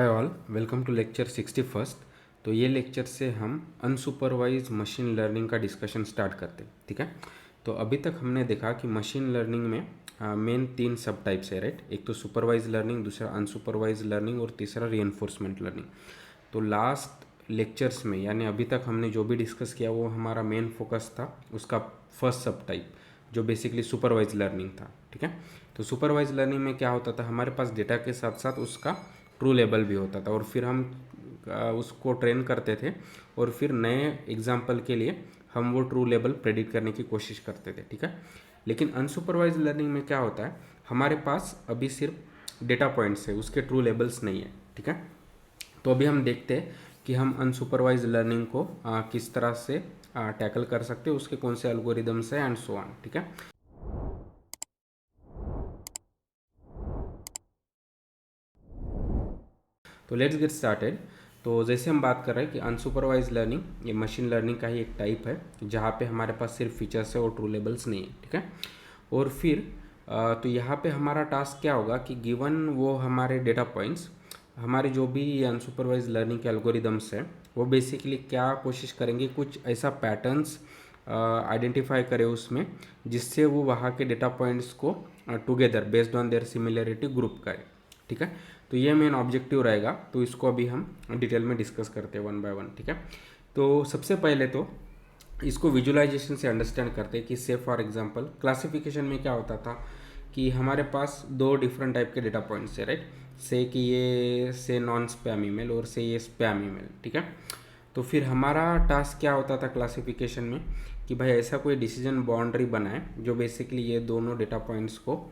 Hi all, welcome to lecture 61। तो ये lecture से हम अनसुपरवाइज मशीन लर्निंग का डिस्कशन स्टार्ट करते हैं। ठीक है। तो अभी तक हमने देखा कि मशीन लर्निंग में मेन 3 सब टाइप्स है, राइट। एक तो सुपरवाइज लर्निंग, दूसरा अनसुपरवाइज लर्निंग और तीसरा रीइंफोर्समेंट लर्निंग। तो लास्ट लेक्चर्स में यानी अभी तक हमने जो भी डिस्कस किया वो हमारा मेन फोकस था उसका फर्स्ट सब टाइप, जो बेसिकली सुपरवाइज लर्निंग था। ठीक है। तो सुपरवाइज लर्निंग में क्या होता था, हमारे पास डेटा के साथ साथ उसका ट्रू लेबल भी होता था और फिर हम उसको ट्रेन करते थे और फिर नए एग्जाम्पल के लिए हम वो ट्रू लेबल प्रेडिक्ट करने की कोशिश करते थे। ठीक है। लेकिन अनसुपरवाइज लर्निंग में क्या होता है, हमारे पास अभी सिर्फ डेटा पॉइंट्स है, उसके ट्रू लेबल्स नहीं है। ठीक है। तो अभी हम देखते हैं कि हम अनसुपरवाइज लर्निंग को किस तरह से टैकल कर सकते हैं, उसके कौन से एल्गोरिदम्स है एंड सो ऑन। ठीक है। तो लेट्स गेट स्टार्टेड। तो जैसे हम बात कर रहे हैं कि अनसुपरवाइज लर्निंग ये मशीन लर्निंग का ही एक टाइप है जहाँ पे हमारे पास सिर्फ फीचर्स है और ट्रू लेबल्स नहीं है। ठीक है। और फिर तो यहाँ पे हमारा टास्क क्या होगा कि गिवन वो हमारे डेटा पॉइंट्स, हमारे जो भी अनसुपरवाइज लर्निंग के एल्गोरिदम्स हैं वो बेसिकली क्या कोशिश करेंगे, कुछ ऐसा पैटर्न्स आइडेंटिफाई करे उसमें जिससे वो वहाँ के डेटा पॉइंट्स को together based on their similarity group करे। ठीक है। तो ये मेन ऑब्जेक्टिव रहेगा, तो इसको अभी हम डिटेल में डिस्कस करते हैं वन बाय वन। ठीक है। तो सबसे पहले तो इसको विजुअलाइजेशन से अंडरस्टैंड करते हैं कि से फॉर एग्जांपल क्लासिफिकेशन में क्या होता था कि हमारे पास 2 डिफरेंट टाइप के डेटा पॉइंट्स है, राइट। से कि ये से नॉन स्पैम ईमेल और से ये स्पैम ईमेल। ठीक है। तो फिर हमारा टास्क क्या होता था क्लासिफिकेशन में कि भाई ऐसा कोई डिसीजन बाउंड्री बनाए जो बेसिकली ये दोनों डेटा पॉइंट्स को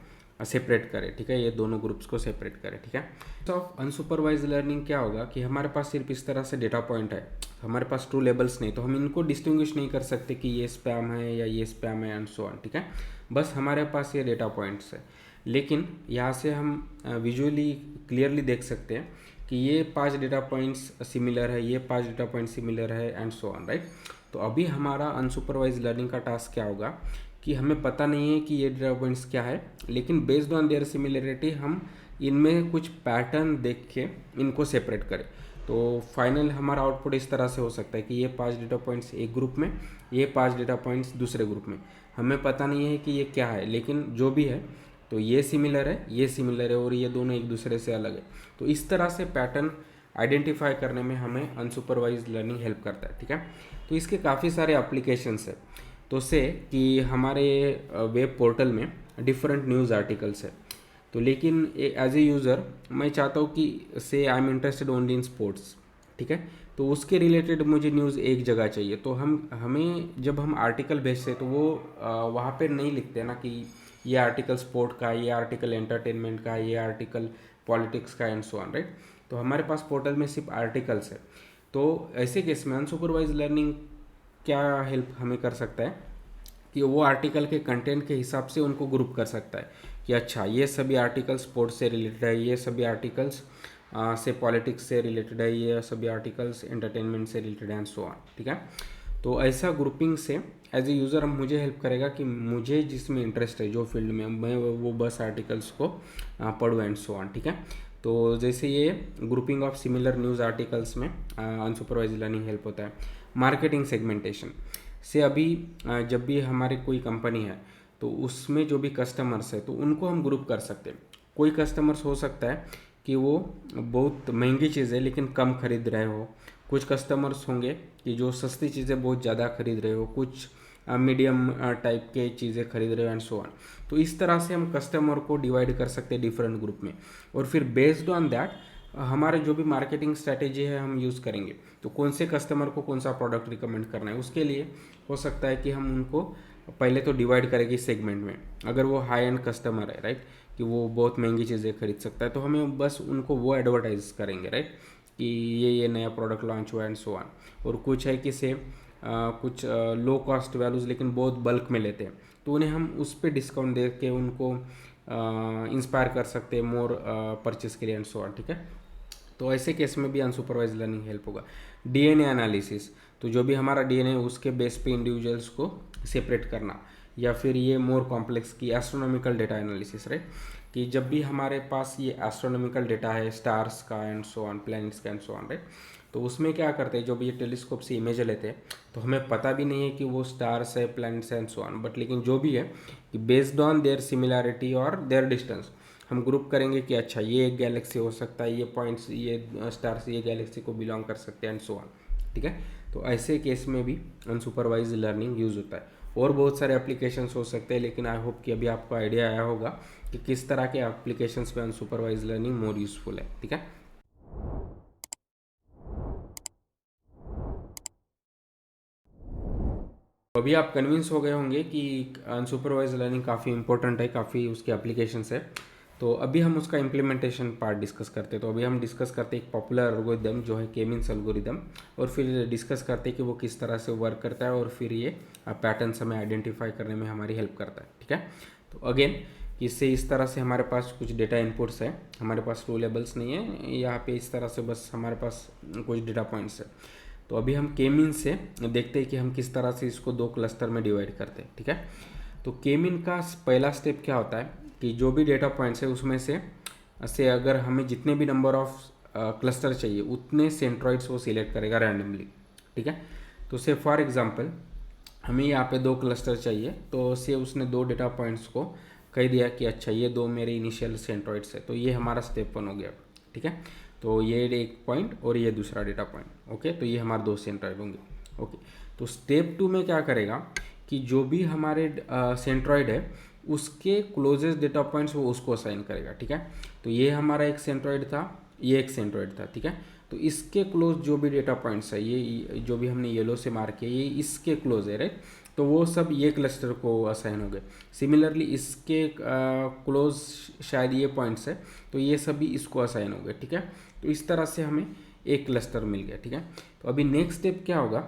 सेपरेट करे। ठीक है। ये दोनों ग्रुप्स को सेपरेट करे। ठीक है। तो अनसुपरवाइज लर्निंग क्या होगा कि हमारे पास सिर्फ इस तरह से डेटा पॉइंट है, हमारे पास ट्रू लेबल्स नहीं, तो हम इनको डिस्टिंग्विश नहीं कर सकते कि ये स्पैम है या ये स्पैम है एंड सो ऑन। ठीक है। बस हमारे पास ये डेटा पॉइंट्स है, लेकिन यहाँ से हम विजुअली क्लियरली देख सकते हैं कि ये 5 डेटा पॉइंट्स सिमिलर है, ये 5 डेटा पॉइंट सिमिलर है एंड सो ऑन, राइट। तो अभी हमारा अनसुपरवाइज लर्निंग का टास्क क्या होगा कि हमें पता नहीं है कि ये डेटा पॉइंट्स क्या है, लेकिन बेस्ड ऑन देयर सिमिलरिटी हम इनमें कुछ पैटर्न देख के इनको सेपरेट करें। तो फाइनल हमारा आउटपुट इस तरह से हो सकता है कि ये 5 डेटा पॉइंट्स एक ग्रुप में, ये 5 डेटा पॉइंट्स दूसरे ग्रुप में। हमें पता नहीं है कि ये क्या है, लेकिन जो भी है तो ये सिमिलर है, ये सिमिलर है और ये दोनों एक दूसरे से अलग है। तो इस तरह से पैटर्न आइडेंटिफाई करने में हमें अनसुपरवाइज लर्निंग हेल्प करता है। ठीक है। तो इसके काफ़ी सारे एप्लीकेशंस है। तो से कि हमारे वेब पोर्टल में डिफरेंट न्यूज़ आर्टिकल्स है, तो लेकिन एज ए यूज़र मैं चाहता हूँ कि से I am interested only in sports. ठीक है। तो उसके रिलेटेड मुझे न्यूज़ एक जगह चाहिए, तो हमें जब हम आर्टिकल भेजते हैं तो वो वहाँ पे नहीं लिखते ना कि ये आर्टिकल स्पोर्ट का, ये आर्टिकल एंटरटेनमेंट का, ये आर्टिकल पॉलिटिक्स का एंड सो ऑन, राइट। तो हमारे पास पोर्टल में सिर्फ आर्टिकल्स है। तो ऐसे केस में अनसुपरवाइज लर्निंग क्या हेल्प हमें कर सकता है कि वो आर्टिकल के कंटेंट के हिसाब से उनको ग्रुप कर सकता है कि अच्छा ये सभी आर्टिकल्स स्पोर्ट्स से रिलेटेड है, ये सभी आर्टिकल्स से पॉलिटिक्स से रिलेटेड है, ये सभी आर्टिकल्स एंटरटेनमेंट से रिलेटेड एंड सो ऑन। ठीक है। तो ऐसा ग्रुपिंग से एज ए यूज़र मुझे हेल्प करेगा कि मुझे जिसमें इंटरेस्ट है, जो फील्ड में मैं वो बस आर्टिकल्स को पढ़ूँ एंड सो ऑन। ठीक है। तो जैसे ये grouping of similar news articles में अनसुपरवाइज लर्निंग हेल्प होता है। मार्केटिंग सेगमेंटेशन से अभी जब भी हमारी कोई कंपनी है तो उसमें जो भी कस्टमर्स है तो उनको हम ग्रुप कर सकते हैं। कोई कस्टमर्स हो सकता है कि वो बहुत महंगी चीज़ें लेकिन कम खरीद रहे हो, कुछ कस्टमर्स होंगे कि जो सस्ती चीज़ें बहुत ज़्यादा खरीद रहे हो, कुछ मीडियम टाइप के चीज़ें खरीद रहे हो एंड सो ऑन। तो इस तरह से हम कस्टमर को डिवाइड कर सकते हैं डिफरेंट ग्रुप में, और फिर बेस्ड ऑन दैट हमारे जो भी मार्केटिंग स्ट्रैटेजी है हम यूज़ करेंगे। तो कौन से कस्टमर को कौन सा प्रोडक्ट रिकमेंड करना है, उसके लिए हो सकता है कि हम उनको पहले तो डिवाइड करेंगे सेगमेंट में। अगर वो हाई एंड कस्टमर है, राइट, कि वो बहुत महंगी चीज़ें खरीद सकता है, तो हमें बस उनको वो एडवर्टाइज करेंगे, राइट, कि ये नया प्रोडक्ट लॉन्च हुआ एंड सो ऑन। और कुछ है कि से कुछ लो कॉस्ट वैल्यूज़ लेकिन बहुत बल्क में लेते हैं, तो उन्हें हम उस पर डिस्काउंट दे के उनको इंस्पायर कर सकते हैं मोर परचेस के लिए एंड सो ऑन। ठीक है। तो ऐसे केस में भी अनसुपरवाइज लर्निंग हेल्प होगा। डीएनए एनालिसिस, तो जो भी हमारा डीएनए उसके बेस पे इंडिविजुअल्स को सेपरेट करना, या फिर ये मोर कॉम्प्लेक्स की एस्ट्रोनॉमिकल डेटा एनालिसिस, राइट। कि जब भी हमारे पास ये एस्ट्रोनॉमिकल डेटा है स्टार्स का एंड सो ऑन, प्लैनेट्स का एंड सो ऑन, राइट, तो उसमें क्या करते हैं, जो भी ये टेलीस्कोप से इमेज लेते हैं तो हमें पता भी नहीं है कि वो स्टार्स है, planets and so on, but लेकिन जो भी है कि बेस्ड ऑन देयर सिमिलैरिटी और देयर डिस्टेंस हम ग्रुप करेंगे कि अच्छा ये एक गैलेक्सी हो सकता है, ये पॉइंट्स, ये स्टार्स ये गैलेक्सी को बिलोंग कर सकते हैं एंड सो ऑन, ठीक है। तो ऐसे केस में भी अनसुपरवाइज लर्निंग यूज़ होता है। और बहुत सारे एप्लीकेशंस हो सकते हैं, लेकिन आई होप कि अभी आपको आइडिया आया होगा कि किस तरह के एप्लीकेशंस पे अनसुपरवाइज लर्निंग मोर यूजफुल है, ठीक है। अभी आप कन्विंस हो गए होंगे कि अनसुपरवाइज लर्निंग काफ़ी इंपॉर्टेंट है, काफ़ी उसके एप्लीकेशंस है। तो अभी हम उसका इम्प्लीमेंटेशन पार्ट डिस्कस करते हैं। तो अभी हम डिस्कस करते हैं एक पॉपुलर एल्गोरिदम जो है के मीन्स एल्गोरिदम, और फिर डिस्कस करते हैं कि वो किस तरह से वर्क करता है, और फिर ये पैटर्न्स हमें आइडेंटिफाई करने में हमारी हेल्प करता है, ठीक है। तो अगेन इससे इस तरह से हमारे पास कुछ डेटा इनपुट्स है, हमारे पास ट्रू लेबल्स नहीं है यहाँ पे, इस तरह से बस हमारे पास कुछ डेटा पॉइंट्स है। तो अभी हम के मीन से देखते हैं कि हम किस तरह से इसको दो क्लस्टर में डिवाइड करते हैं, ठीक है। तो के मीन का पहला स्टेप क्या होता है कि जो भी डेटा पॉइंट्स है उसमें से अगर हमें जितने भी नंबर ऑफ क्लस्टर चाहिए उतने सेंट्रॉइड्स वो सिलेक्ट करेगा रैंडमली, ठीक है। तो से फॉर एग्जांपल हमें यहाँ पे दो क्लस्टर चाहिए, तो से उसने दो डेटा पॉइंट्स को कह दिया कि अच्छा ये दो मेरे इनिशियल सेंट्रॉइड्स है, तो ये हमारा स्टेप 1 हो गया, ठीक है। तो ये एक पॉइंट और ये दूसरा डेटा पॉइंट, ओके, तो ये हमारे दो सेंट्रॉइड होंगे, ओके। तो स्टेप 2 में क्या करेगा कि जो भी हमारे सेंट्रॉइड है उसके क्लोजेस्ट डेटा पॉइंट्स वो उसको असाइन करेगा, ठीक है। तो ये हमारा एक सेंट्रॉइड था, ये एक सेंट्रॉइड था, ठीक है। तो इसके क्लोज जो भी डेटा पॉइंट्स है, ये जो भी हमने येलो से मार्क किया ये इसके क्लोज है, राइट, तो वो सब ये क्लस्टर को असाइन हो गए। सिमिलरली इसके क्लोज शायद ये पॉइंट्स है, तो ये सभी इसको असाइन हो गए, ठीक है। तो इस तरह से हमें एक क्लस्टर मिल गया, ठीक है। तो अभी नेक्स्ट स्टेप क्या होगा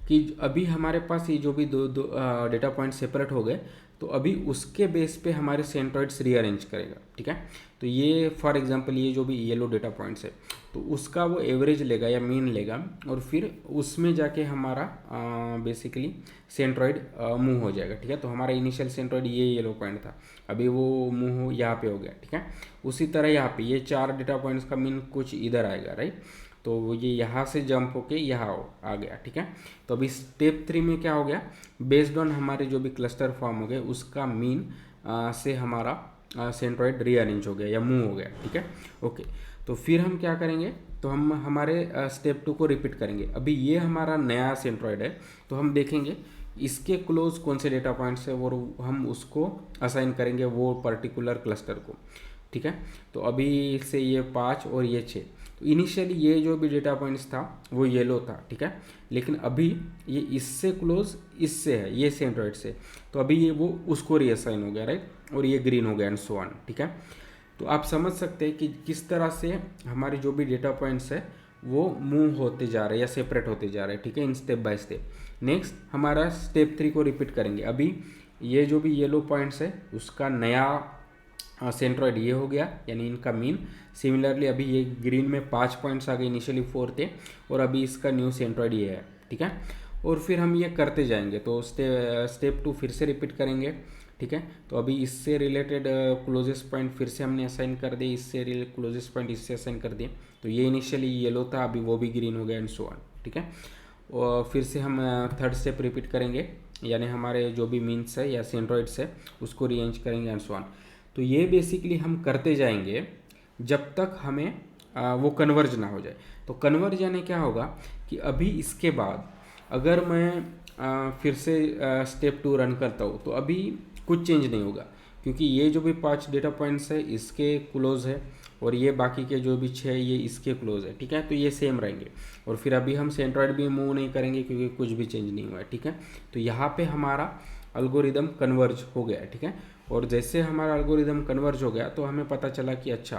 कि अभी हमारे पास ये जो भी दो दो डेटा पॉइंट सेपरेट हो गए, तो अभी उसके बेस पे हमारे सेंट्रॉइड्स रीअरेंज करेगा, ठीक है। तो ये फॉर एग्जांपल ये जो भी येलो डेटा पॉइंट्स है तो उसका वो एवरेज लेगा या मीन लेगा, और फिर उसमें जाके हमारा बेसिकली सेंट्रॉइड मूव हो जाएगा, ठीक है। तो हमारा इनिशियल सेंट्रॉइड ये येलो पॉइंट था, अभी वो मूव यहाँ पे हो गया, ठीक है। उसी तरह यहाँ पे ये चार डेटा पॉइंट्स का मीन कुछ इधर आएगा, राइट, तो ये यहाँ से जंप होके यहाँ आ गया, ठीक है। तो अभी स्टेप 3 में क्या हो गया, बेस्ड ऑन हमारे जो भी क्लस्टर फॉर्म हो गए उसका मीन से हमारा सेंट्रॉइड रीअरेंज हो गया या मूव हो गया, ठीक है, ओके। तो फिर हम क्या करेंगे, तो हम हमारे स्टेप 2 को रिपीट करेंगे। अभी ये हमारा नया सेंट्रॉइड है, तो हम देखेंगे इसके क्लोज कौन से डेटा पॉइंट्स है और हम उसको असाइन करेंगे वो पर्टिकुलर क्लस्टर को, ठीक है। तो अभी से ये 5 और ये 6, तो इनिशियली ये जो भी डेटा पॉइंट्स था वो येलो था, ठीक है, लेकिन अभी ये इससे क्लोज इससे है, ये सेंट्रॉइड से, तो अभी ये वो उसको रीअसाइन हो गया, राइट, और ये ग्रीन हो गया एंड सो ऑन, ठीक है। तो आप समझ सकते हैं कि किस तरह से हमारे जो भी डेटा पॉइंट्स है वो मूव होते जा रहे हैं या सेपरेट होते जा रहे हैं, ठीक है, in step by step. Next हमारा स्टेप 3 को रिपीट करेंगे। अभी ये जो भी येलो पॉइंट्स है उसका नया सेंट्रॉइड ये हो गया, यानी इनका मीन। सिमिलरली अभी ये ग्रीन में 5 पॉइंट्स आ गए, इनिशियली 4 थे, और अभी इसका न्यू सेंट्रॉइड ये है, ठीक है। और फिर हम ये करते जाएंगे, तो स्टेप 2 फिर से रिपीट करेंगे, ठीक है। तो अभी इससे रिलेटेड क्लोजेस्ट पॉइंट फिर से हमने असाइन कर दिए, इससे रिलेटेड क्लोजेस्ट पॉइंट इससे असाइन कर दिए, तो ये इनिशियली येलो था, अभी वो भी ग्रीन हो गया एंड सो ऑन, ठीक है। और फिर से हम थर्ड स्टेप रिपीट करेंगे, यानी हमारे जो भी मीन्स है या सेंट्रॉइड्स है उसको रीअरेंज करेंगे एंड सो ऑन। तो ये बेसिकली हम करते जाएंगे जब तक हमें वो कन्वर्ज ना हो जाए। तो कन्वर्ज यानी क्या होगा कि अभी इसके बाद अगर मैं फिर से स्टेप 2 रन करता हूँ तो अभी कुछ चेंज नहीं होगा, क्योंकि ये जो भी 5 डेटा पॉइंट्स है इसके क्लोज है, और ये बाकी के जो भी 6 ये इसके क्लोज है, ठीक है। तो ये सेम रहेंगे, और फिर अभी हम सेंट्रॉइड भी मूव नहीं करेंगे क्योंकि कुछ भी चेंज नहीं हुआ है, ठीक है। तो यहाँ पे हमारा एल्गोरिदम कन्वर्ज हो गया है, ठीक है। और जैसे हमारा एल्गोरिदम कन्वर्ज हो गया तो हमें पता चला कि अच्छा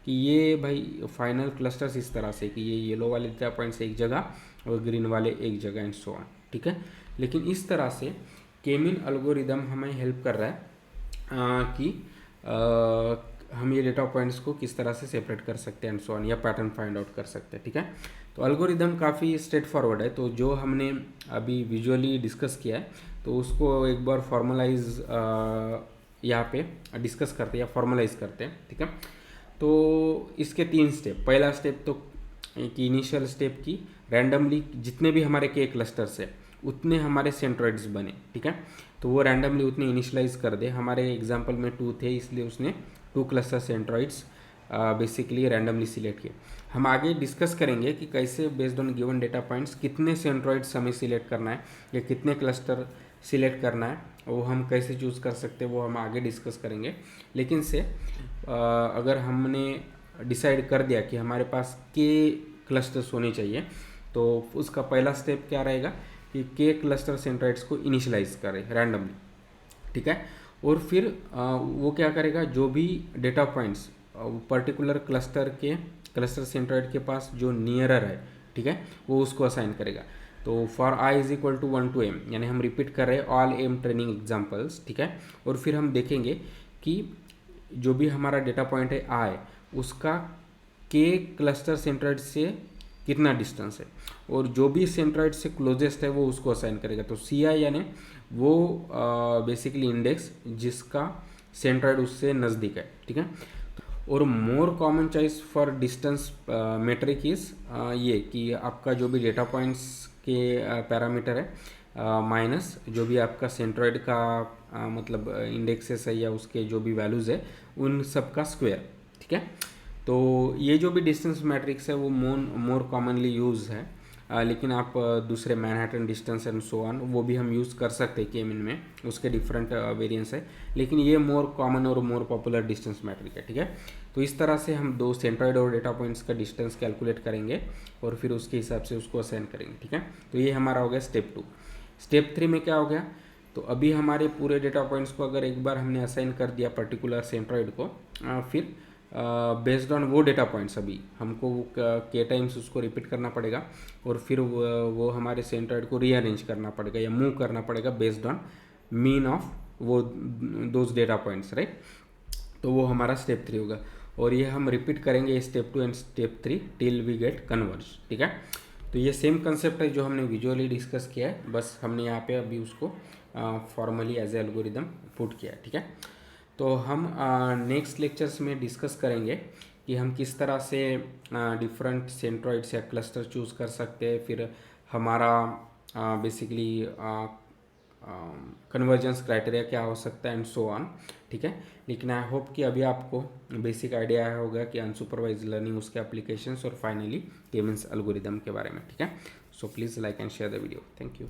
कि ये भाई फाइनल क्लस्टर्स इस तरह से कि ये येलो वाले डेटा पॉइंट्स एक जगह और ग्रीन वाले एक जगह एंड सो ऑन, ठीक है। लेकिन इस तरह से के मीन एल्गोरिदम हमें हेल्प कर रहा है कि हम ये डेटा पॉइंट्स को किस तरह से सेपरेट कर सकते हैं एंड सो ऑन, या पैटर्न फाइंड आउट कर सकते हैं, ठीक है। तो एल्गोरिदम काफ़ी स्ट्रेट फॉरवर्ड है। तो जो हमने अभी विजुअली डिस्कस किया है तो उसको एक बार फॉर्मलाइज यहाँ पे डिस्कस करते हैं या फॉर्मलाइज करते हैं, ठीक है। तो इसके 3 स्टेप। पहला स्टेप तो एक इनिशियल स्टेप की रैंडमली जितने भी हमारे के क्लस्टर्स है उतने हमारे सेंट्रॉइड्स बने, ठीक है। तो वो रैंडमली उतने इनिशियलाइज कर दे। हमारे एग्जांपल में 2 थे, इसलिए उसने 2 cluster centroids basically randomly select किए। हम आगे डिस्कस करेंगे कि कैसे based on given data points कितने सेंट्रॉइड्स हमें सिलेक्ट करना है या कितने क्लस्टर सिलेक्ट करना है, वो हम कैसे चूज़ कर सकते हैं वो हम आगे डिस्कस करेंगे। लेकिन से अगर हमने डिसाइड कर दिया कि हमारे पास के क्लस्टर्स होने चाहिए, तो उसका पहला स्टेप क्या रहेगा कि के क्लस्टर सेंट्रॉइड्स को इनिशियलाइज करें रैंडमली, ठीक है। और फिर वो क्या करेगा, जो भी data points particular cluster centroid के पास जो नियरर है, ठीक है, वो उसको असाइन करेगा। तो for i is equal to 1 to m, यानी हम रिपीट कर रहे हैं ऑल m ट्रेनिंग एग्जाम्पल्स, ठीक है। और फिर हम देखेंगे कि जो भी हमारा डेटा पॉइंट है आई, उसका के क्लस्टर सेंट्रॉइड से कितना डिस्टेंस है, और जो भी सेंट्रॉइड से क्लोजेस्ट है वो उसको असाइन करेगा। तो सी आई यानी वो बेसिकली इंडेक्स जिसका सेंट्रॉइड उससे नज़दीक है, ठीक है। और more common choice for distance metric is ये कि आपका जो भी डेटा पॉइंट्स के पैरामीटर है माइनस जो भी आपका सेंट्रॉइड का मतलब इंडेक्सेस है या उसके जो भी वैल्यूज़ है उन सब का स्क्वायर, ठीक है। तो ये जो भी डिस्टेंस मैट्रिक्स है वो मोर कॉमनली यूज है, लेकिन आप दूसरे Manhattan distance and so on वो भी हम यूज़ कर सकते हैं के-मीन में, उसके डिफरेंट वेरिएंस है, लेकिन ये मोर कॉमन और मोर पॉपुलर डिस्टेंस मैट्रिक है, ठीक है। तो इस तरह से हम 2 सेंट्रॉइड और डेटा पॉइंट्स का डिस्टेंस कैलकुलेट करेंगे और फिर उसके हिसाब से उसको असाइन करेंगे, ठीक है। तो ये हमारा हो गया स्टेप 2। स्टेप 3 में क्या हो गया, तो अभी हमारे पूरे डेटा पॉइंट्स को अगर एक बार हमने असाइन कर दिया पर्टिकुलर सेंट्रॉइड को, फिर बेस्ड ऑन वो डेटा पॉइंट्स अभी हमको के टाइम्स उसको रिपीट करना पड़ेगा और फिर वो हमारे सेंट्रॉइड को रीअरेंज करना पड़ेगा या मूव करना पड़ेगा बेस्ड ऑन मीन ऑफ वो दोज डेटा पॉइंट्स, राइट। तो वो हमारा स्टेप 3 होगा और ये हम रिपीट करेंगे step 2 and step 3 till we get converge, ठीक है। तो ये सेम कंसेप्ट है जो हमने विजुअली डिस्कस किया है, बस हमने यहाँ पे अभी उसको formally as a algorithm put किया है, ठीक है। तो हम नेक्स्ट लेक्चर्स में डिस्कस करेंगे कि हम किस तरह से डिफरेंट सेंट्रॉइड्स या क्लस्टर चूज़ कर सकते हैं, फिर हमारा बेसिकली कन्वर्जेंस क्राइटेरिया क्या हो सकता है एंड सो ऑन, ठीक है। लेकिन आई होप कि अभी आपको बेसिक आइडिया आया होगा कि अनसुपरवाइज लर्निंग, उसके एप्लीकेशंस और फाइनली के-मीन्स एल्गोरिदम के बारे में, ठीक है। So please like and share the video. Thank you.